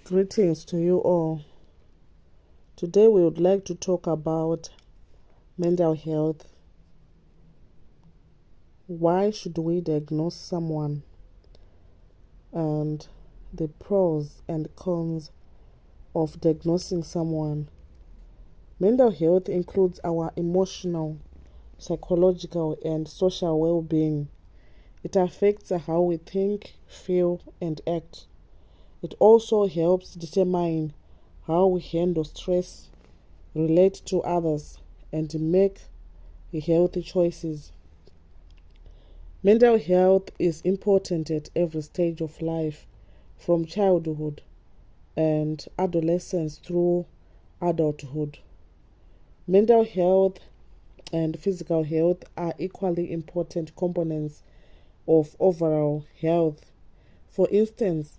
Greetings to you all. Today we would like to talk about mental health. Why should we diagnose someone? And the pros and cons of diagnosing someone. Mental health includes our emotional, psychological, and social well-being. It affects how we think, feel, and act. It also helps determine how we handle stress, relate to others, and make healthy choices. Mental health is important at every stage of life, from childhood and adolescence through adulthood. Mental health and physical health are equally important components of overall health. For instance,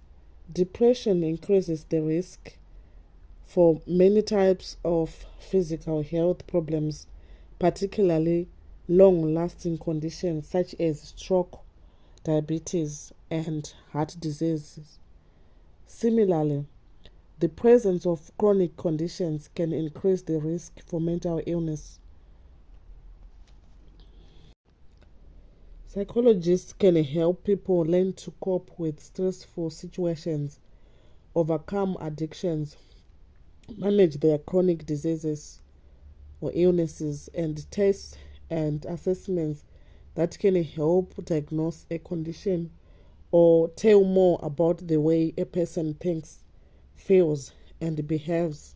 depression increases the risk for many types of physical health problems, particularly long-lasting conditions such as stroke, diabetes, and heart diseases. Similarly, the presence of chronic conditions can increase the risk for mental illness. Psychologists can help people learn to cope with stressful situations, overcome addictions, manage their chronic diseases or illnesses, and tests and assessments that can help diagnose a condition or tell more about the way a person thinks, feels, and behaves.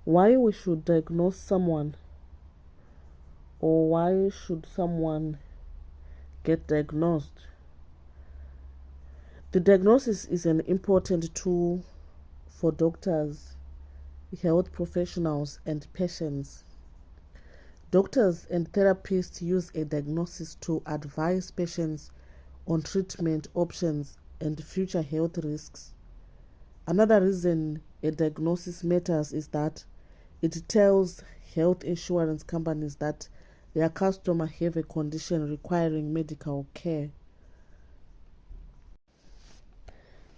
Why we should diagnose someone, or why should someone get diagnosed? The diagnosis is an important tool for doctors, health professionals, and patients. Doctors and therapists use a diagnosis to advise patients on treatment options and future health risks. Another reason a diagnosis matters is that it tells health insurance companies that their customers have a condition requiring medical care.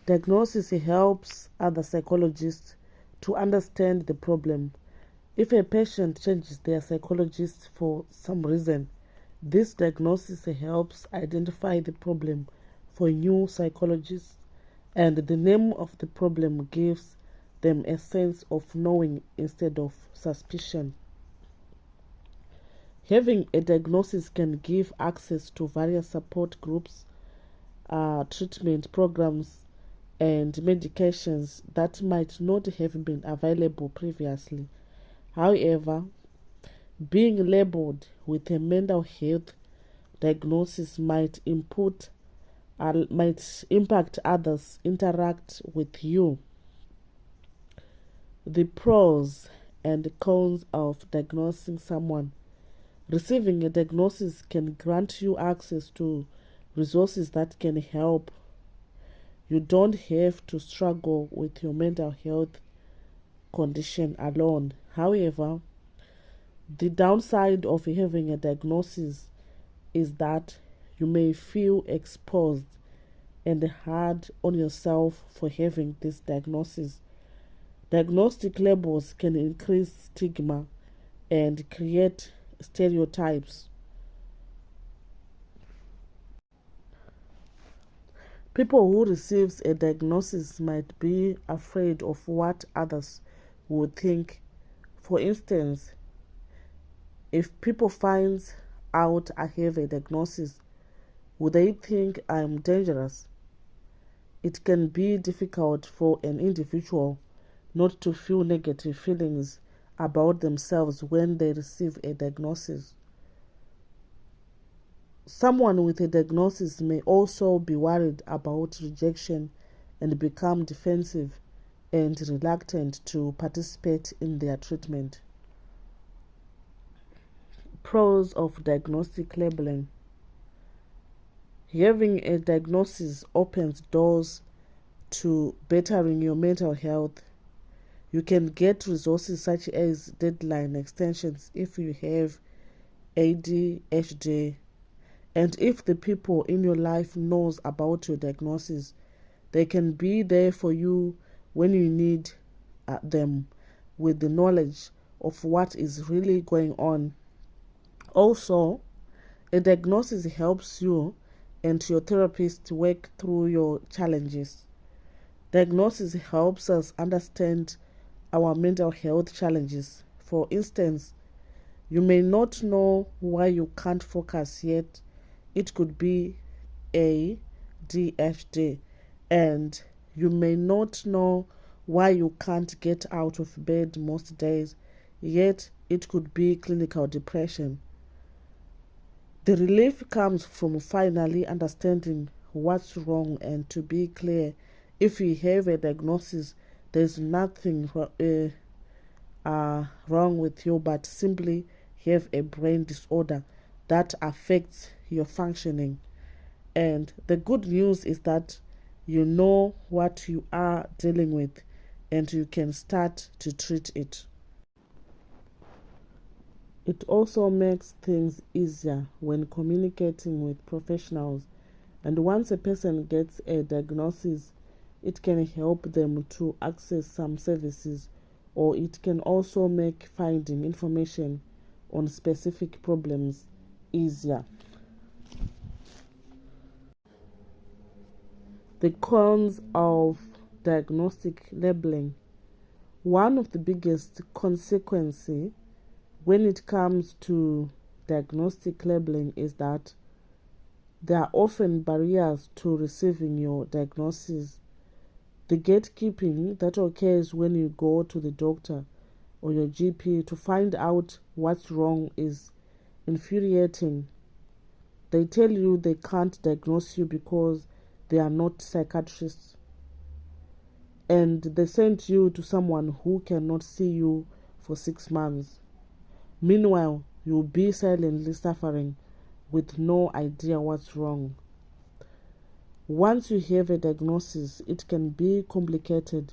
Diagnosis helps other psychologists to understand the problem. If a patient changes their psychologist for some reason, this diagnosis helps identify the problem for new psychologists, and the name of the problem gives them a sense of knowing instead of suspicion. Having a diagnosis can give access to various support groups, treatment programs, and medications that might not have been available previously. However, being labeled with a mental health diagnosis might impact others interact with you. The pros and cons of diagnosing someone. Receiving a diagnosis can grant you access to resources that can help. You don't have to struggle with your mental health condition alone. However, the downside of having a diagnosis is that you may feel exposed and hard on yourself for having this diagnosis. Diagnostic labels can increase stigma and create stereotypes. People who receive a diagnosis might be afraid of what others would think. For instance, if people find out I have a diagnosis, would they think I'm dangerous? It can be difficult for an individual not to feel negative feelings about themselves when they receive a diagnosis. Someone with a diagnosis may also be worried about rejection and become defensive and reluctant to participate in their treatment. Pros of diagnostic labeling. Having a diagnosis opens doors to bettering your mental health. You can get resources such as deadline extensions if you have ADHD. And if the people in your life knows about your diagnosis, They can be there for you when you need them, with the knowledge of what is really going on. Also, a diagnosis helps you and your therapist to work through your challenges. Diagnosis helps us understand our mental health challenges. For instance, you may not know why you can't focus yet. It could be ADHD, and you may not know why you can't get out of bed most days, yet it could be clinical depression. The relief comes from finally understanding what's wrong, and to be clear, if you have a diagnosis, there's nothing wrong with you, but simply have a brain disorder that affects your functioning. And the good news is that you know what you are dealing with and you can start to treat it. It also makes things easier when communicating with professionals. And once a person gets a diagnosis, it can help them to access some services, or it can also make finding information on specific problems easier. The cons of diagnostic labeling. One of the biggest consequences when it comes to diagnostic labeling is that there are often barriers to receiving your diagnosis. The gatekeeping that occurs when you go to the doctor or your GP to find out what's wrong is infuriating. They tell you they can't diagnose you because they are not psychiatrists, and they send you to someone who cannot see you for 6 months. Meanwhile, you'll be silently suffering with no idea what's wrong. Once you have a diagnosis, it can be complicated.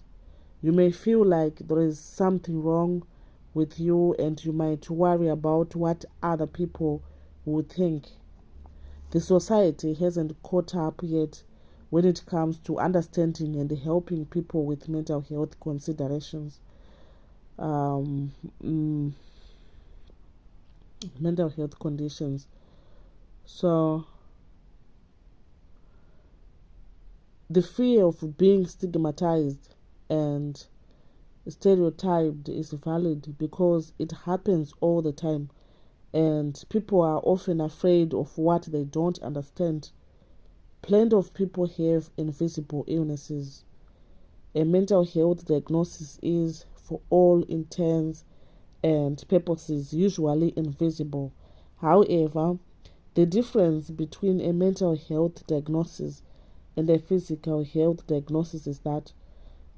You may feel like there is something wrong with you, and you might worry about what other people will think. The society hasn't caught up yet when it comes to understanding and helping people with mental health considerations. Mental health conditions. So, the fear of being stigmatized and stereotyped is valid because it happens all the time, and people are often afraid of what they don't understand. Plenty of people have invisible illnesses. A mental health diagnosis is, for all intents and purposes, usually invisible. However, the difference between a mental health diagnosis and a physical health diagnosis is that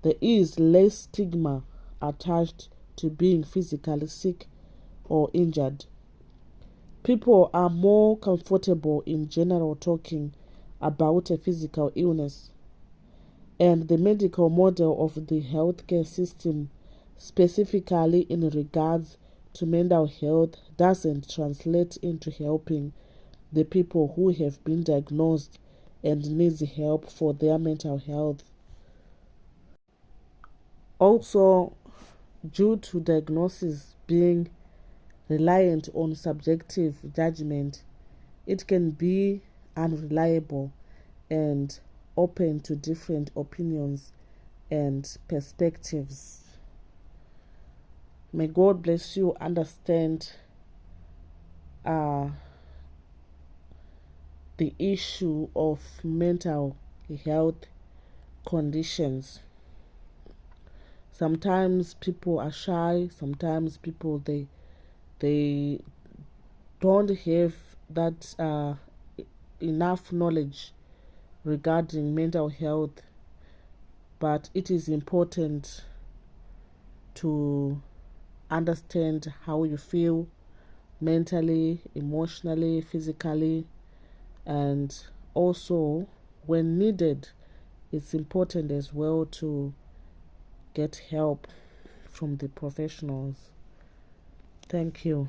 there is less stigma attached to being physically sick or injured. People are more comfortable in general talking about a physical illness, and the medical model of the healthcare system, specifically in regards to mental health, doesn't translate into helping the people who have been diagnosed and needs help for their mental health. Also, due to diagnosis being reliant on subjective judgment, it can be unreliable and open to different opinions and perspectives. May God bless you understand the issue of mental health conditions. Sometimes people are shy, sometimes people they don't have that enough knowledge regarding mental health, but it is important to understand how you feel mentally, emotionally, physically, and also when needed, it's important as well to get help from the professionals. Thank you.